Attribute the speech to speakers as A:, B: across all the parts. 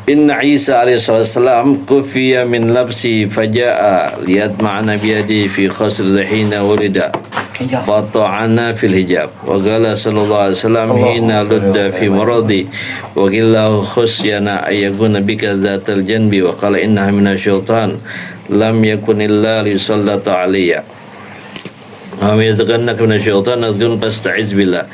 A: Inna Isa alaihi salam kufiya min labsi faja'a lihat ma'ana biyadi fi khasr zahina wulida fata'ana fil hijab wa qala sallallahu alaihi wasallam hina ludda fi maradi wa qillahu khusyana ayyakuna bika dhatal janbi wa qala innaha minasyaitan lam yakun illa li sallata alayya wa yataqannaka minasyaitan azgun fasta'iz billah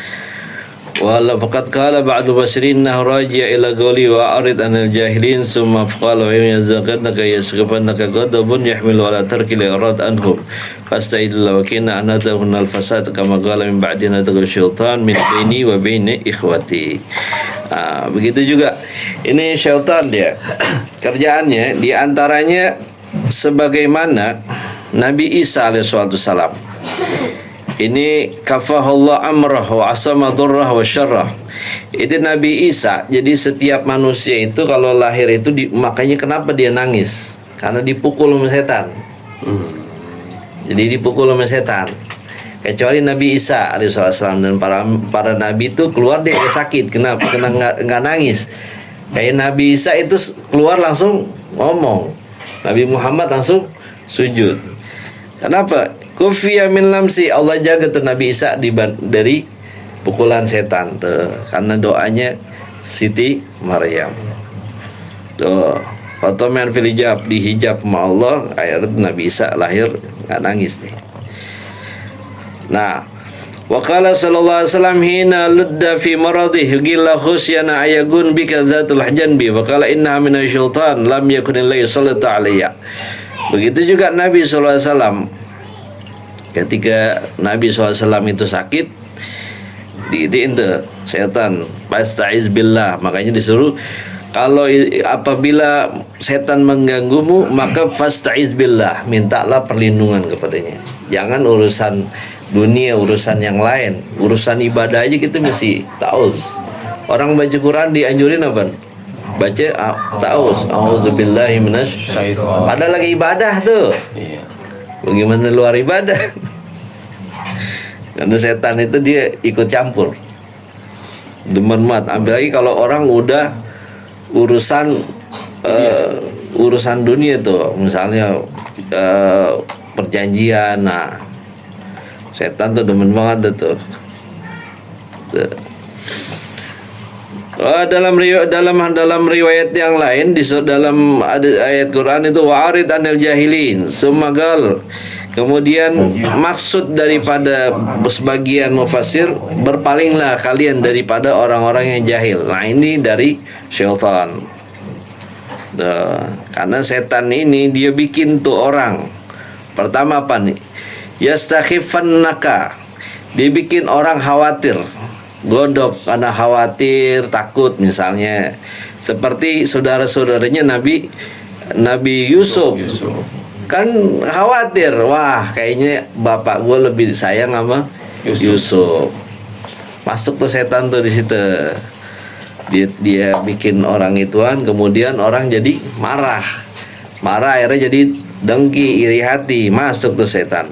A: wala faqad qala ba'du basrinna raji'a ila qawli wa arid anil jahilin summa qala wa yazaqannaka yasqafannaka ghadabun yahmil wala tarkil irad anhum fastaidul wa kina anadahun al fasad kama qala min ba'di nadagul syaitan min baini wa baini ikhwati. Begitu juga ini syaitan dia kerjaannya di antaranya sebagaimana Nabi Isa alaihi salam ini kafahullah amrah wa asama durrah wa syarrah. Itu Nabi Isa. Jadi setiap manusia itu kalau lahir itu makanya kenapa dia nangis? Karena dipukul sama setan. Jadi dipukul sama setan. Kecuali Nabi Isa alaihissalam dan para nabi itu keluar dia sakit. Kenapa? Karena nggak nangis. Kayak Nabi Isa itu keluar langsung ngomong. Nabi Muhammad langsung sujud. Kenapa? Kufiya min lamsi, Allah jaga tuh Nabi Isa dari pukulan setan tuh karena doanya Siti Maryam. Tuh, Fatomen fil hijab, dihijab sama Allah, akhirnya Nabi Isa lahir nggak nangis nih. Nah, wa qala sallallahu alaihi wasallam hina ludda fi maradih qila khusyana ayagun bika dzatul janbi wa qala innaha minasyaitan lam yakun illa yusallatu alayya. Begitu juga Nabi sallallahu alaihi wasallam ketika Nabi SAW itu sakit diitiin tuh setan fasta'iz billah, makanya disuruh kalau apabila setan mengganggumu maka fasta'iz billah, mintalah perlindungan kepadanya. Jangan urusan dunia, urusan yang lain, urusan ibadah aja kita mesti ta'awuz. Orang baca Quran dianjurin apa? Baca ta'awuz, a'udzubillahi minasyaitonir. Padahal lagi ibadah tuh. Bagaimana luar ibadah? Karena setan itu dia ikut campur, demen mat. Ambil lagi kalau orang udah urusan dunia tuh, misalnya perjanjian, nah setan tuh demen banget tuh. Dalam riwayat yang lain dalam ayat Quran itu wa'arid anil jahilin sumagal. Kemudian maksud daripada sebagian mufassir, berpalinglah kalian daripada orang-orang yang jahil. Nah ini dari syaitan. Karena setan ini dia bikin tuh orang. Pertama apa nih? Yastakhifannaka. Dia bikin orang khawatir, godop karena khawatir, takut misalnya. Seperti saudara-saudaranya Nabi Yusuf. Kan khawatir, wah kayaknya bapak gue lebih sayang sama Yusuf. Masuk tuh setan tuh di situ. Dia bikin orang ituan, kemudian orang jadi marah akhirnya jadi dengki, iri hati, masuk tuh setan.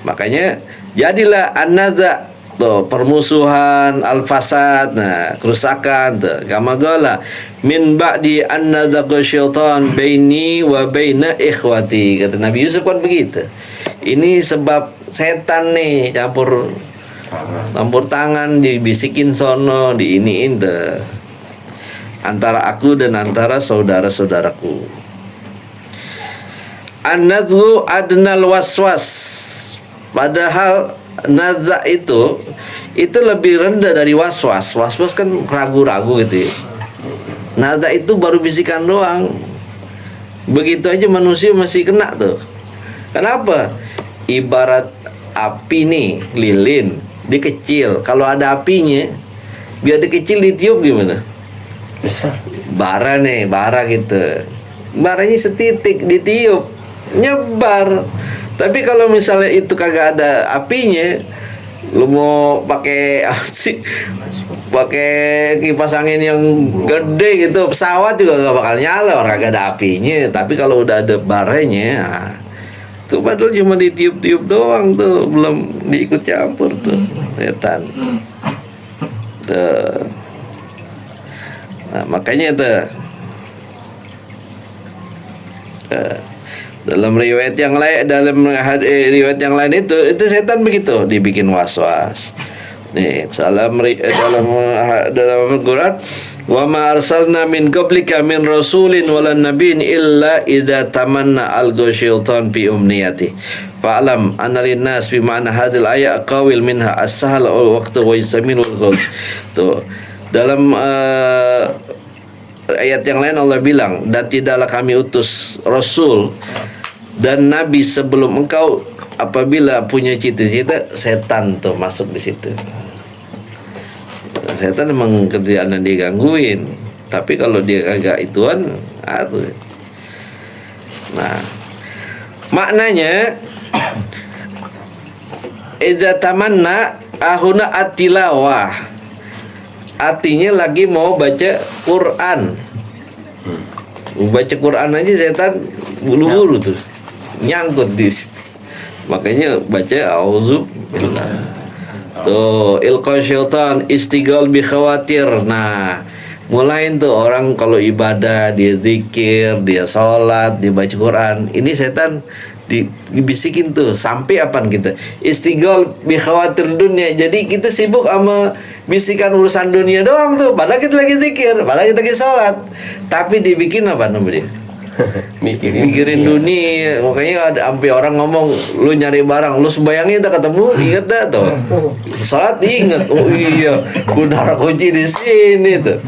A: Makanya jadilah an-naza tuh permusuhan, al-fasad, nah kerusakan tuh. Kama qala min ba'di an-nadzaqa syaitan baini wa baina ikhwati, kata Nabi Yusuf kan begitu. Ini sebab setan nih campur tangan, dibisikin sono, diiniin tuh antara aku dan antara saudara-saudaraku. An-nadzu adnal waswas, padahal nazak itu lebih rendah dari waswas. Waswas kan ragu-ragu gitu ya. Nazak itu baru bisikan doang. Begitu aja manusia masih kena tuh. Kenapa? Ibarat api nih, lilin, dia kecil. Kalau ada apinya, biar dia kecil ditiup gimana?
B: Besar.
A: Bara gitu. Baranya setitik ditiup, nyebar. Tapi kalau misalnya itu kagak ada apinya, lu mau pakai kipas angin yang gede gitu, pesawat juga gak bakal nyala, orang kagak ada apinya. Tapi kalau udah ada baranya, nah, tuh padahal cuma ditiup-tiup doang tuh, belum diikut campur tuh setan. Tuh. Nah, makanya itu dalam riwayat yang lain, riwayat yang lain itu setan begitu, dibikin was-was. Nih, dalam Al-Quran, wa ma arsalna min qablika min rasulin wala nabiyyin illa idza tamanna alqa syaitan fi umniyati fa'lam anna lin-nas fi ma'na hadhil ayat qawil minha as-sahl wal waqtu wa yasamin wal qawl. Tuh, dalam ayat yang lain Allah bilang, dan tidaklah kami utus rasul dan nabi sebelum engkau, apabila punya cita-cita, setan tuh masuk di situ. Setan memang kerjaan dia gangguin, tapi kalau dia kagak ituan, aduh. Nah, maknanya idza tamanna ahuna atilawah, artinya lagi mau baca Quran. Baca Quran aja setan bulu-bulu tuh nyangkut di situ. Makanya baca auzubillah. Tuh, ilqa syaitan istighal bi khawatir. Nah, mulai tuh orang kalau ibadah, dia zikir, dia sholat, dia baca Quran, ini setan dibisikin tuh sampai apaan kita istighal bi khawatir dunia. Jadi kita sibuk sama bisikan urusan dunia doang tuh, padahal kita lagi zikir, padahal kita lagi sholat, tapi dibikin apa namanya? mikirin dunia. Makanya ada sampai orang ngomong, lu nyari barang, lu sembayangnya tak ketemu, inget dah tuh. Salat inget, oh iya, gua naruh kunci di sini tuh.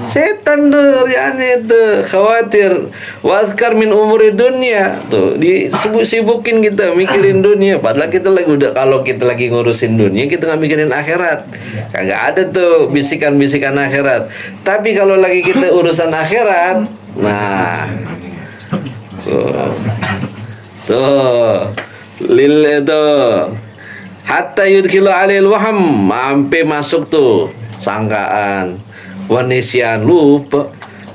A: Setan tuh kerjaannya tuh, khawatir. Wazkar min umuri dunia tuh, disibuk-sibukin kita mikirin dunia. Padahal kita lagi kalau kita lagi ngurusin dunia, kita nggak mikirin akhirat. Kagak ada tuh bisikan-bisikan akhirat. Tapi kalau lagi kita urusan akhirat, nah, tuh lil itu hatta yudkhilu alil waham, sampai masuk tuh sangkaan, wanisian, lupa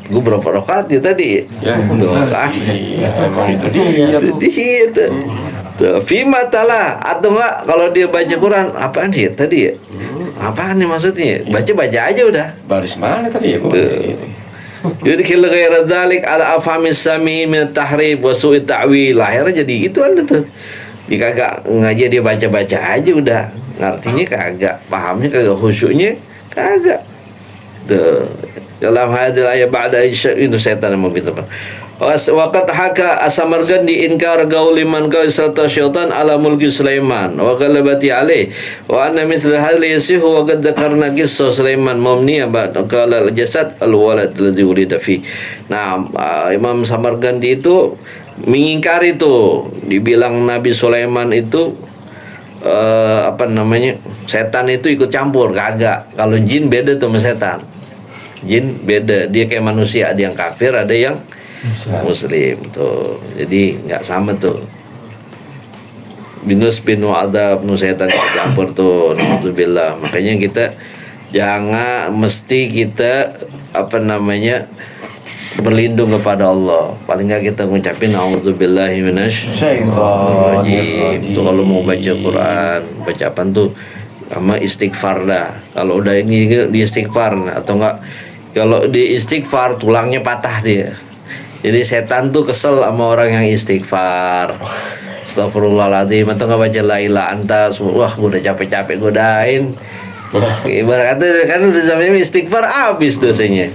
A: gue berapa rakaat ya tadi ya, tuh emang itu dia tuh fima talah, atau enggak kalau dia baca Quran, apaan sih tadi ya, apaan nih maksudnya, baca aja udah, baris mana tadi ya yudkhil ghaira dzalik ala afhamis sami min at-tahrib wa su'i ta'wil. Akhirnya jadi itu anda tuh. Dia kagak ngaji, dia baca-baca aja udah. Ngartinya kagak, pahamnya kagak, khusyuknya kagak. Tuh. Dalam hadil ayat ba'da itu setan yang meminta. Waqat haka As-Samarqandi inkar gauli man qala salata syaitan ala mulki Sulaiman wa ghalabati alaih wa anna mithla hadhihi yasihu wa qad dzakarna qissa Sulaiman mumniya ba'da qala al-jasad al-walad alladhi wulida fi. Nah, Imam Samarqandi itu mengingkari itu, dibilang Nabi Sulaiman itu setan itu ikut campur, kagak. Kalau jin beda tuh sama setan. Jin beda, dia kayak manusia, ada yang kafir, ada yang muslim tuh, jadi nggak sama tuh. Binus bin wa'adab nu setan campur tuh, naudzubillah. Makanya kita jangan mesti kita berlindung kepada Allah. Paling nggak kita ngucapin naudzubillahi minasyaitonirrajim. Tuh kalau mau baca Quran, baca apa tuh sama istighfar dah. Kalau udah ini di istighfar, atau enggak kalau di istighfar tulangnya patah dia. Jadi setan tuh kesel sama orang yang istighfar. Astagfirullahaladzim, atau nggak baca la ilaha anta, wah gue udah capek-capek godain. Ibarat kata kan udah zamannya istighfar, habis dosanya.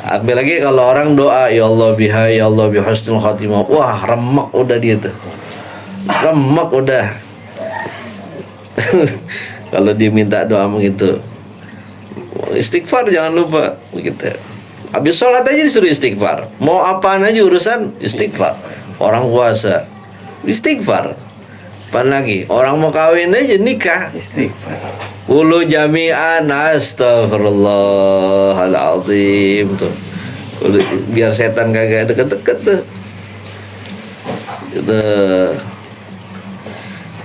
A: Apalagi kalau orang doa ya Allah biha ya Allah bi husnul khatimah, wah remek udah dia tuh, remek udah. Kalau dia minta doa begitu, istighfar jangan lupa begitu. Habis sholat aja disuruh istighfar. Mau apaan aja urusan istighfar. Orang puasa istighfar. Apaan lagi? Orang mau kawin aja nikah istighfar. Ulu jami'an astaghfirullahaladzim tuh. Biar setan kagak deket-deket tuh. Gitu.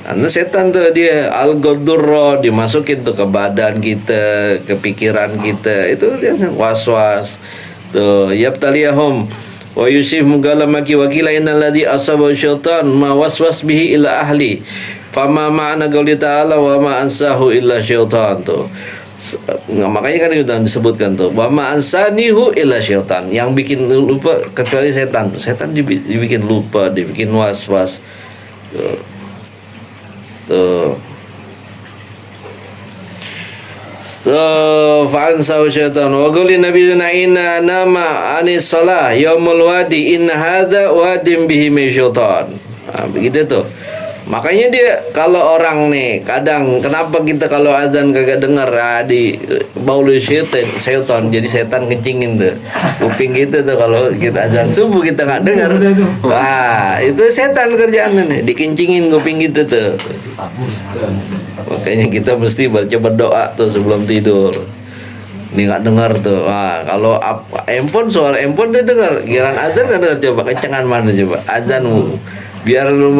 A: Karena setan tuh dia al-ghadurra, dimasukin tuh ke badan kita, ke pikiran kita, itu dia was-was tuh. Yabtaliyahum wa yusif mugalamaki wa qila innal ladzi asaba syaitan ma waswas bihi ila ahli fama ma'na qauli ta'ala wa ma ansahu illa syaitan tuh. Makanya kan kita disebutkan tuh, wa ma ansanihu illa syaitan, yang bikin lupa kecuali setan. Setan dibikin lupa, dibikin was-was. Tuh. Fa'ansahu syaitan wa qali nabiyuna inna nama anis salah yaumul wadi inna hadza wadin bihi syaitan. Begitu tuh. Makanya dia kalau orang nih kadang kenapa kita kalau azan kagak dengar di baulu syaitan jadi setan kencingin tuh kuping gitu tuh kalau kita azan subuh kita nggak dengar. Wah itu setan kerjaannya nih dikencingin kuping gitu tuh. Makanya kita mesti baca berdoa tuh sebelum tidur. Ini nggak dengar tuh. Wah kalau handphone suara handphone dia dengar. Giliran azan nggak dengar, coba kencengan mana coba azanmu. Biar lu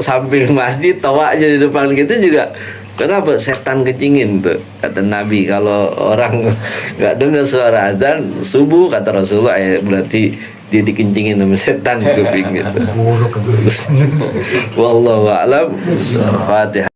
A: samping masjid tawa aja di depan kita juga. Kenapa setan kencingin tuh kata Nabi. Kalau orang nggak dengar suara azan subuh kata Rasulullah berarti dia dikencingin sama setan kuping gitu. Wallahu a'lam. Fatihah.